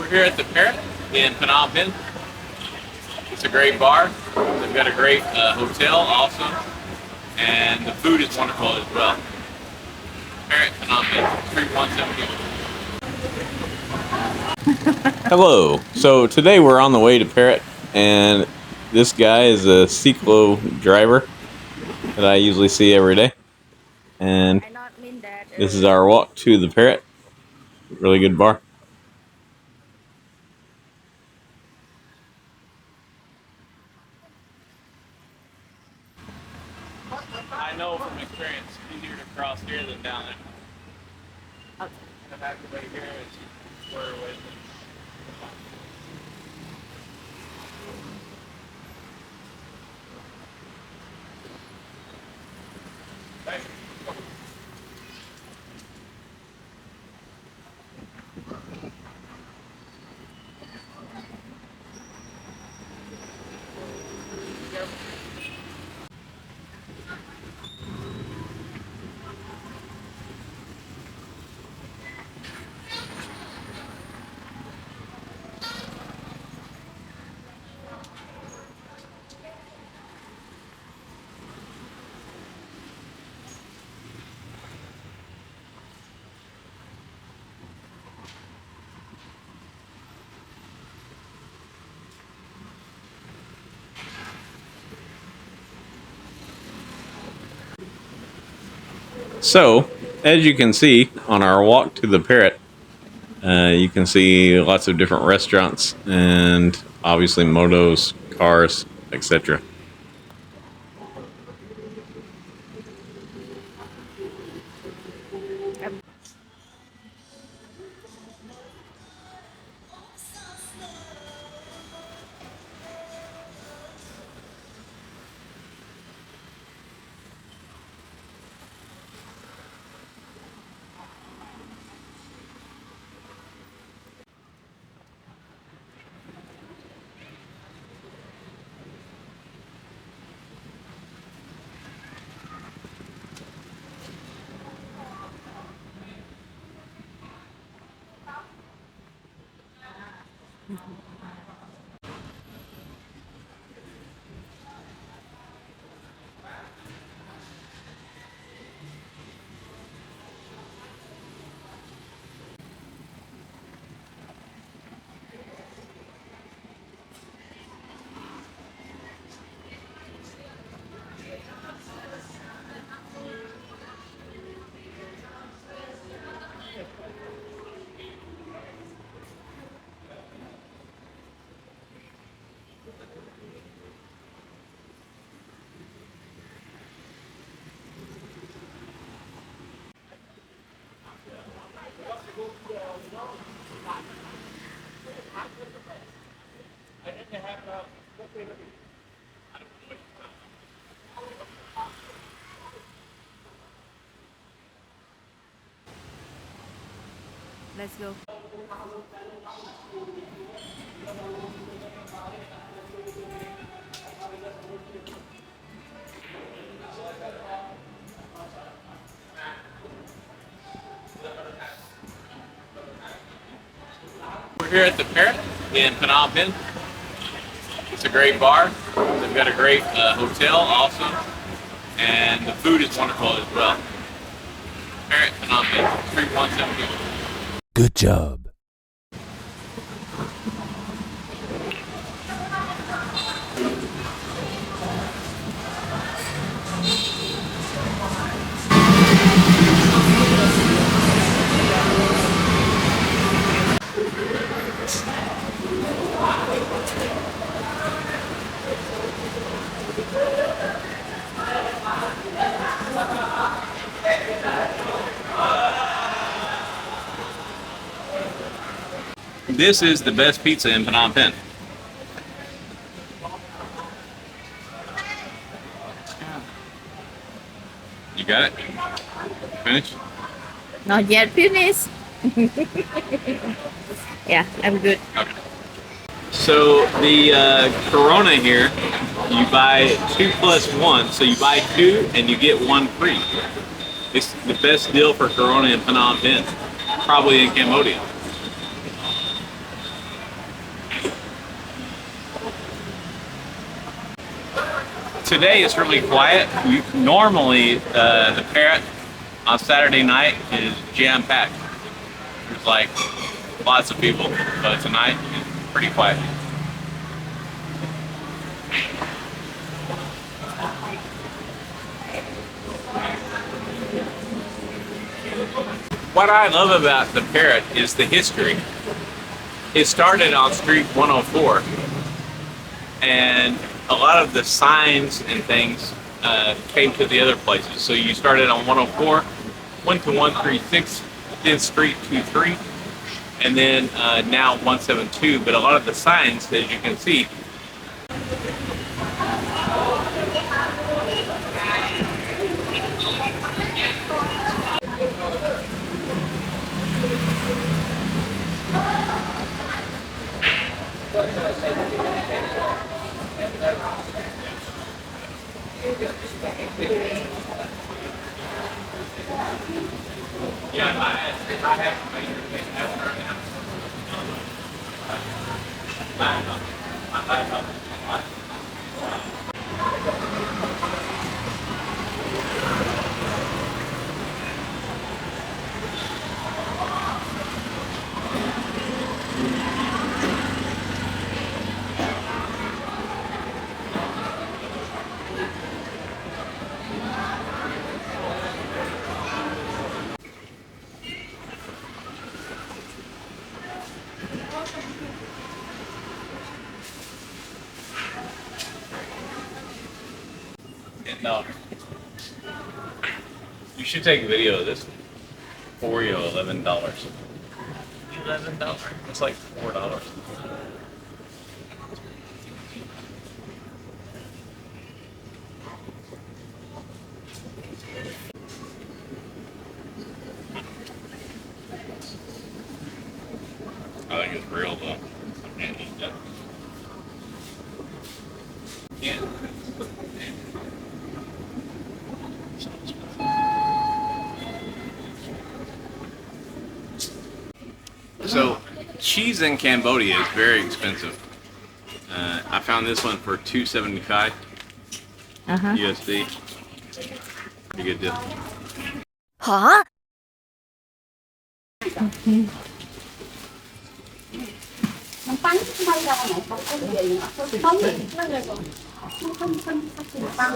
We're here at the Parrot in Phnom Penh. It's a great bar. They've got a great hotel also, and the food is wonderful as well. Parrot, Phnom Penh, Street 170. Hello. So today we're on the way to Parrot, and this guy is a cyclo driver that I usually see every day. And this is our walk to the Parrot. Really good bar. I know from experience, easier to cross here than down there. Okay. The back of the way here is square away. Thank you. So, as you can see on our walk to the Parrot, you can see lots of different restaurants and obviously motos, cars, etc. Let's go. We're here at the Parrot in Phnom Penh. It's a great bar. They've got a great hotel also, and the food is wonderful as well. Parrot, Phnom Penh, Street 170. Good job. This is the best pizza in Phnom Penh. You got it? Finished? Not yet finished. Yeah, I'm good. Okay. So the Corona here, you buy 2 plus 1, so you buy 2 and you get 1 free. It's the best deal for Corona in Phnom Penh, probably in Cambodia. today is really quiet. Normally, the Parrot on Saturday night is jam-packed. There's like lots of people, but tonight it's pretty quiet. What I love about the Parrot is the history. It started on Street 104, and a lot of the signs and things came to the other places. So you started on 104, went to 136, did Street 23, and then now 172. But a lot of the signs, as you can see, no. You should take a video of this. Oreo, $11. $11. That's like $4. I think it's real though. I can't eat that. Yeah. So, cheese in Cambodia is very expensive. I found this one for $2.75 USD. Pretty good deal. Hả? Nó bắn bay ra này không có gì nó không nó không bắn